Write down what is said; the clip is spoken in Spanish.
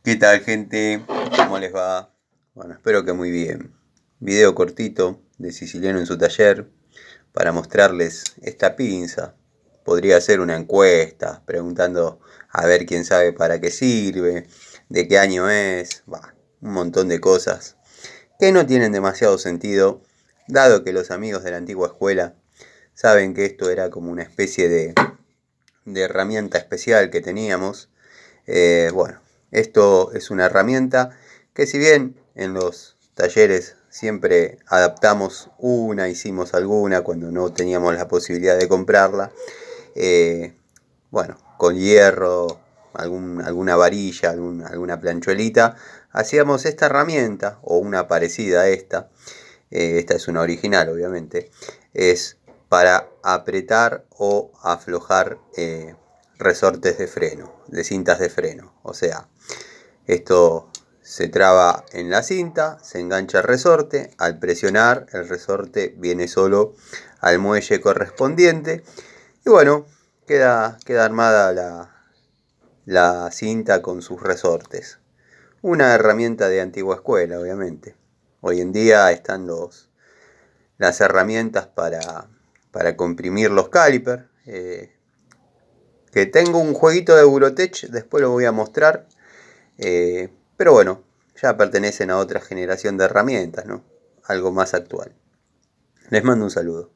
¿Qué tal, gente? ¿Cómo les va? Bueno, espero que muy bien. Video cortito de Siciliano en su taller para mostrarles esta pinza. Podría ser una encuesta preguntando a ver quién sabe para qué sirve, de qué año es, un montón de cosas que no tienen demasiado sentido, dado que los amigos de la antigua escuela saben que esto era como una especie de herramienta especial que teníamos. Bueno, esto es una herramienta que, si bien en los talleres siempre adaptamos una, hicimos alguna cuando no teníamos la posibilidad de comprarla, bueno, con hierro, alguna varilla, alguna planchuelita, hacíamos esta herramienta o una parecida a esta. Esta es una original, obviamente. Es para apretar o aflojar resortes de freno, de cintas de freno. O sea, esto se traba en la cinta, se engancha el resorte, al presionar el resorte viene solo al muelle correspondiente y bueno, queda armada la cinta con sus resortes. Una herramienta de antigua escuela, obviamente. Hoy en día están las herramientas para comprimir los calipers. Que tengo un jueguito de Eurotech, después lo voy a mostrar. Pero bueno, ya pertenecen a otra generación de herramientas, ¿no? Algo más actual. Les mando un saludo.